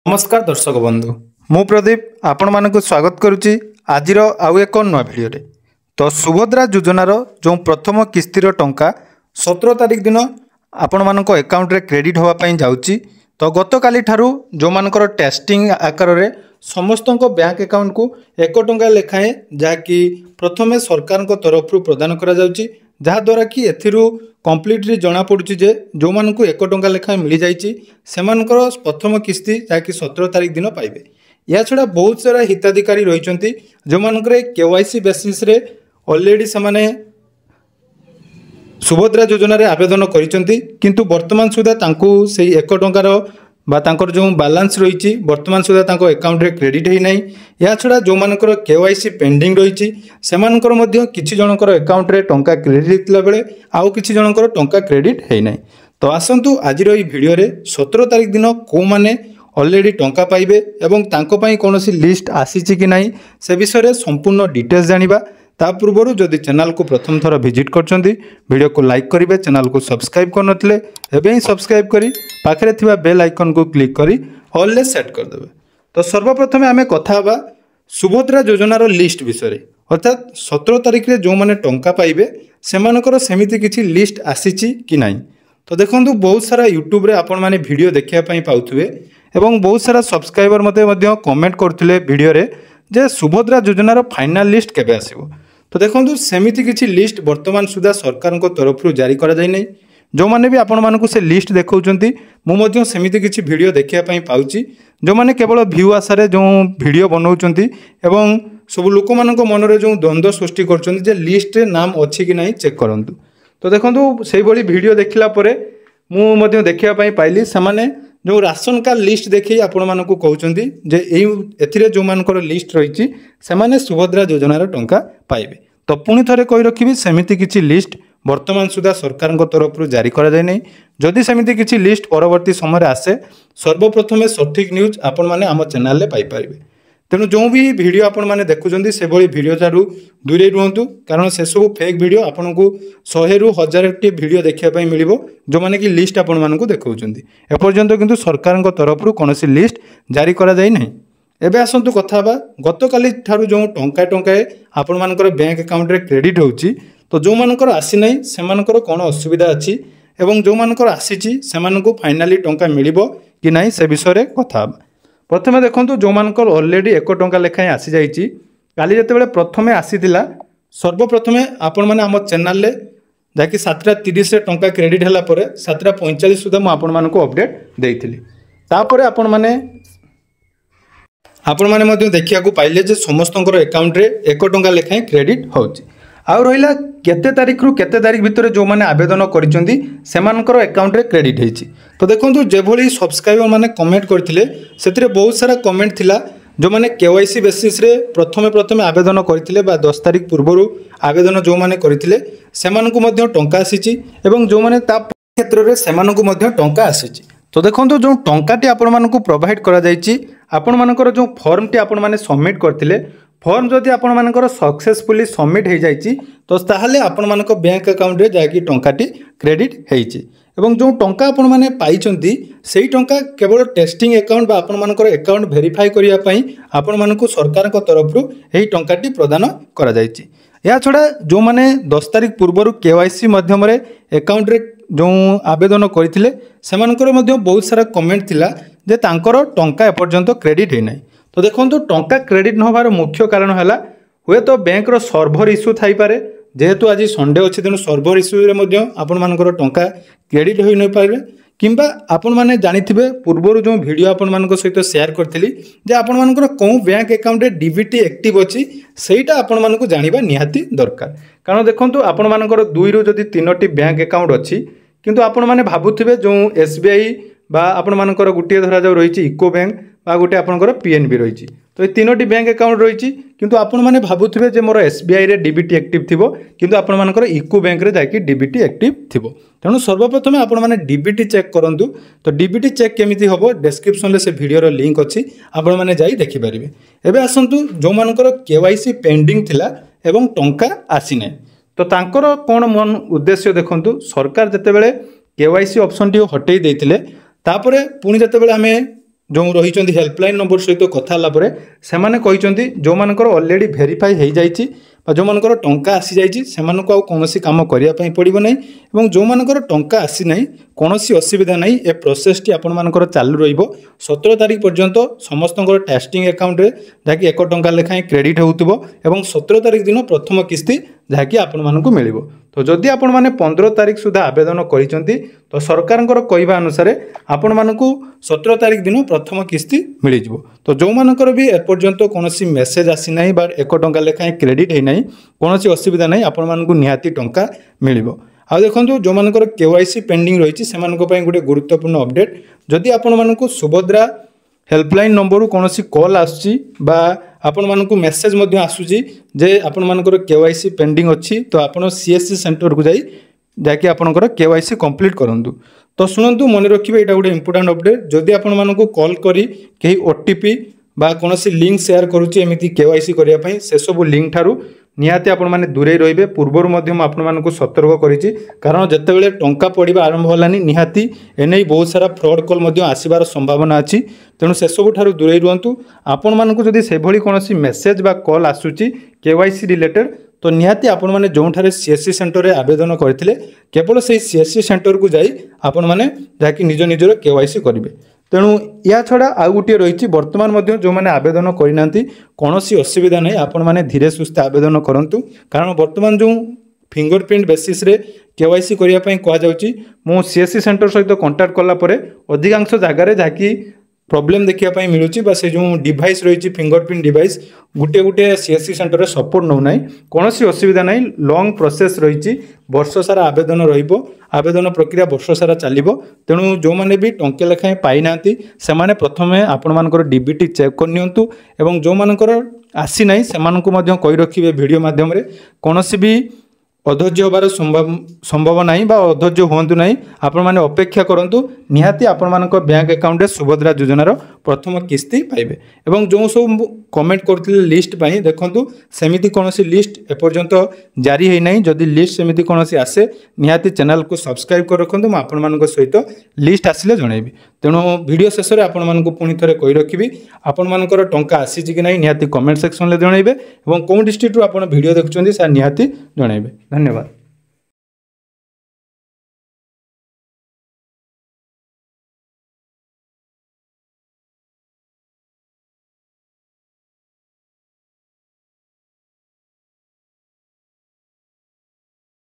नमस्कार दर्शक बंधु मु प्रदीप आपण मानक स्वागत करुच्ची आज आउ एक नुआ भिडियो तो सुभद्रा योजनार जो प्रथम किस्तिर टंका 17 तारिख दिन आपण मानक अकाउंट रे क्रेडिट होवाई जाऊँगी। तो गतकाली ठारू जो मानकर टेस्टिंग आकार रे समस्त बैंक अकाउंट को 1 टंका लेखाएं जहाँकि प्रथमे सरकार तरफ प्रदान करा जाउची, जहाँद्वारा कि एथिरू कम्प्लीटली जना पड़ुची जे जो मानक 1 टंका लेखाएं मिल जाइए सेमानकर प्रथम किस्ती जहाँकि 17 तारिख दिन पाइबे। या छड़ा बहुत सारा हिताधिकारी रही जो मानकर केवाईसी बेसिस रे ऑलरेडी से सुभद्रा योजना रे आवेदन करिसेंती, किंतु वर्तमान सुधा तांको सेही 1 टंकार बा तांकर जो बैलेंस रही वर्तमान सुधा तांको अकाउंट रे क्रेडिट है नहीं। या छड़ा जो मानकर केवाईसी पेंडिंग रही सेमानकर मध्य किछि जनकर अकाउंट रे टंका क्रेडिट होतला बेले आउ किछि जनकर टंका क्रेडिट है नहीं। तो आसंतु आज रो भिडियो रे 17 तारिख दिन को माने ऑलरेडी टंका पाइबे एवं तांको पई कोनोसी लिस्ट आसीछि कि नहीं से विषय रे संपूर्ण डिटेल्स जानिबा। ता पूर्व जदि चैनल को प्रथम थर विजिट करछंती वीडियो को लाइक करिवे, चैनल को सब्सक्राइब कर नथिले एबे ही सब्सक्राइब करी पाखरे थिबा बेल आइकन को क्लिक करी ऑल ले सेट कर देबे। तो सर्वप्रथम आमे कथा हबा सुभद्रा योजनार लिस्ट विषय रे, अर्थात 17 तारिख रे जो माने टंका पाइबे सेमानकर सेमिति किछि लिस्ट आसीछि कि नहीं। तो देखंतु बहुत सारा यूट्यूब रे आपण माने वीडियो देखिया पई पाउथुबे एवं बहुत सारा सब्सक्राइबर मते कमेंट करथिले वीडियो रे जे सुभद्रा योजनार फाइनल लिस्ट केबे आसीबो। तो देखो सेमिति किछि लिस्ट वर्तमान सुधा सरकार तरफ जारी करा जाय नै। जो माने भी आपण मानकु से लिस्ट देखौचंती मु मध्य सेमिति किछि वीडियो देखिया पई पाउची जो माने केवल व्यू आसारे जो वीडियो बनौचंती एवं सब लोक मानक मन रे जो द्वंद्व सृष्टि करचंती जे लिस्ट रे नाम अछि कि नहीं चेक करंतु। तो देखंतु सेही बळी वीडियो देखिला परे मु मध्य देखिया पई पाइली समाने जो राशन कार्ड लिस्ट देखी आपण मानकु कहउचंती जे एथिरे जो मानकर लिस्ट रही सेमाने सुभद्रा योजनार टंका पाइबे। तो पुणी थरे कहि रखिबी सेमिति किछि लिस्ट वर्तमान सुधा सरकार तरफ जारी करा जाय नै। जदि सेमिति किछि लिस्ट परवर्ती समय आसे सर्वप्रथमे सठिक न्यूज आपण माने आम चैनल रे पाई परिबे। तेणु जो भी वीडियो आपण माने देखुचंती से भली वीडियो ठारू दूरे रुहंतु, कारण से सब फेक वीडियो आपण को 100 रु 1000 टी वीडियो देखिया पई मिलिबो जो माने कि लिस्ट आपण मानकु देखौचंती। ए पर्यंत किंतु सरकार तरफ कोनोसी लिस्ट जारी करा जाय नै। एबे आसंतु कथा बा गतकाली ठारू जो टंका टंकाए आपण मानकर बैंक अकाउंट रे क्रेडिट होउची, तो जो मानकर आसी नै सेमानकर कोन असुविधा अछि एवं जो मानकर आसीची सेमानकु फाइनली टंका मिलिबो कि नहीं से विषय रे कथा बा। प्रथमे देखंतु जो मानकर ऑलरेडी 1 टंका लेखाएं आसी जाइची काली जतेबेले प्रथमे आसीतिला सर्वप्रथमे आपण माने हम चैनल रे जाकि 7:30 रे टंका क्रेडिट हला परे 7:45 सुधा मु आपण मानकु अपडेट देइथिली। तापरे आपण माने मध्य देखिया को पाइले जे समस्तंकर अकाउंट रे 1 टंका लेखाएं क्रेडिट होउची। आउ रहिला केते तारिख रु केते तारिख भितर जो माने आवेदन करिसंती सेमानकर अकाउंट रे क्रेडिट हेची। तो देखंतु जे भली सब्सक्राइबर माने कमेंट करथिले सेतिरे बहुत सारा कमेंट थिला जो माने केवाईसी बेसिस रे प्रथमे आवेदन करथिले बा 10 तारिख पूर्वरु आवेदन जो माने करथिले सेमानकु मध्य टंका आसीची एवं जो माने ता क्षेत्र रे सेमानकु मध्य टंका आसीची। तो देखो जो टंकाटी आपण मानकु प्रोवाइड करा जायछि आपण मानकर जो फॉर्म टी आपण माने सबमिट करथिले फॉर्म जदि आपण मानकर सक्सेसफुली सबमिट हो जाइछि तो ताहले आपण मानक बैंक अकाउंट रे जाकी टंकाटी क्रेडिट हेछि एवं जो टंका आपण माने पाइछंती सेही टंका केवल टेस्टिंग अकाउंट बा आपण मानकर अकाउंट वेरीफाई करिया पई आपण मानकु सरकार को तरफ रु एही टंकाटी प्रदान करा जाइछि। या छडा जो माने 10 तारिख पूर्वरु केवाईसी माध्यम रे अकाउंट रे जो आवेदन करथिले सेमानकर मध्य बहुत सारा कमेंट थिला जे तांकर टंका एपर्यंत क्रेडिट हे नै। तो देखंतु टंका क्रेडिट न होबार मुख्य कारण हला हुए तो बैंक रो सर्वर इश्यू थाई पारे, जेहेतु आज संडे अछि तेनु सर्वर इश्यू रे मध्य आपण मानकर टंका क्रेडिट होई नै पारे किंबा आपण माने जानिथिबे पूर्वरु जो वीडियो आपण मानक सहित शेयर करथिली जे आपण मानकर को बैंक अकाउंट रे डीबीटी एक्टिव अछि सेटा आपण मानक जानिबा निहाती दरकार। कारण देखंतु आपण मानकर 2 रु जदि 3टी बैंक अकाउंट अछि किंतु आपण माने भाबुथिबे जो एसबीआई बा आपण मानकर गुटिए धरा जाउ रहिछि इको बैंक बा गुटे आपनकर पीएनबी रहिछि। तो ये 3टी बैंक अकाउंट रहिछि किंतु आपण माने भाबुथिबे जे मोर एसबीआई रे डीबीटी एक्टिव थिबो किंतु आपण मानकर इको बैंक रे जाकी डीबीटी एक्टिव थिबो। तेणु सर्वप्रथम आपण माने डीबीटी चेक करंतु। तो डीबीटी चेक केमिति होबो डिस्क्रिप्शन रे से वीडियो रो लिंक अछि आपण माने जाई देखि परिबे। एबे आसंतु जो मानकर केवाईसी पेंडिंग थिला एवं टंका आसी नै तो तांकर कोन मन उद्देश्य देखंतु सरकार जते बेले केवाईसी ऑप्शन टी हटेई देथिले तापरे पुणी जते बेले हमें जो रही हेल्पलाइन नंबर सहित कथा से कहते जो मानकर ऑलरेडी वेरीफाई हो जाइए जो मानकर टंका आसी जाइए से कौन काम करने पड़ो ना और जो मानकर टंका आसी ना कौन असुविधा ना ए प्रोसेस टी आपर चालू रही 17 तारीख पर्यंत समस्त टेस्टिंग अकाउंट रे जहाँकि 1 टंका लेखाएं क्रेडिट होउथिबो एवं 17 तारीख दिन प्रथम किस्ती जहाँकि आपण मानकु मिलिबो। तो जदि आपण माने 15 तारीख सुधा आवेदन करिसंती तो सरकारंकर कहवा अनुसार आपण मानकु 17 तारीख दिन प्रथम किस्ती मिल जिवो। तो जो मानकर भी एपर्यंत कोनोसी मेसेज आसी नाही बा 1 टंका लेखाएं क्रेडिट है नाही कोनोसी असुविधा नाही आपण मानकु निहाती टंका मिलिबो। आ देखो जो मानकर केवाईसी पेंडिंग रही है गोटे गुरुत्वपूर्ण अपडेट जदि आपण मानकु सुभद्रा हेल्पलाइन नंबर कौन कॉल आपण मानकु मेसेज आसूची जे आपण मानकर केवाईसी पेंडिंग अच्छी तो आपण सीएससी सेंटर को जाकि आपनकर केवाईसी कंप्लीट करंतु। तो शुणु मन रखिए यहाँ गोटे इंपोर्टेंट अपडेट जदि आपण मानकु कॉल करी कहीं ओटीपी बा कौन लिंक शेयर करुच्चे एमती केवाईसी करने से सब लिंक ठारू निहाती आपण माने दूरे रहिबे। पूर्वर मध्यम आपण मानकु सतर्क करिछि कारण जेतेबेले टंका पड़िबा आरंभ होलानी निहाती एनै बहुत सारा फ्रॉड कॉल मध्य आसीबार संभावना अछि तेणु से सब ठारू दूरे रुहंतु। आपण मानकु जदि से भली कोनोसी मेसेज बा कॉल आसुछि केवाईसी रिलेटेड तो निहाती आपण माने जोंठारे सीएससी सेंटर रे आवेदन करथिले केवल से सीएससी सेंटर को जाई आपण माने जाकि निज निजर केवाईसी करिवे। तेणु या छड़ा आउ गोटे रही बर्तमान जो मैंने आवेदन करना कौन असुविधा नहीं आपण मैंने धीरे सुस्थे आवेदन करूँ कारण बर्तमान जो फिंगरप्रिंट बेसिस रे केवाईसी करने कहुच्छी मु सीएससी सेंटर सहित कंटाक्ट कलापर अधिकांश जगार जहाँकि प्रॉब्लम देखा मिलूँ से जो डिवाइस रही फिंगरप्रिंट डिवाइस गोटे गोटे सीएससी सेंटर सपोर्ट नौ ना कौन असुविधा ना लॉन्ग प्रोसेस रही वर्ष सारा आवेदन आवेदन प्रक्रिया वर्ष सारा चलो तेणु जो मैंने भी टंके लेखाएं पाई ना से प्रथमे आपण मानकर डीबीटी चेक करनियंतु एवं जो मानकर आसी ना से कही रखिए वीडियो माध्यम कौन भी अधैर्य होबार संभव ना अधैर्य हूँ ना आपण मैंने अपेक्षा करूँ निहाती आपण मान बैंक अकाउंट सुभद्रा योजनार प्रथम किस्ती पाइबे। एवं जो सब कमेंट करते लिस्ट देखूँ सेमिति कौन लिस्ट एपर्यंत जारी है ना जदि लिस्ट सेमिति कौन आसे निहाती चैनल को सब्सक्राइब कर रखुँ मुझे आपण मान सहित लिस्ट आसिले जनइबी। तेणु वीडियो शेष में आपण मानक पुणी थे कही रखी आपण मानकर टंका आसी कि ना निहाती कमेंट सेक्शन में जनइबे और कौन डिस्ट्रिक्ट रू आपण वीडियो देखुं निहाती जनइबे। धन्यवाद।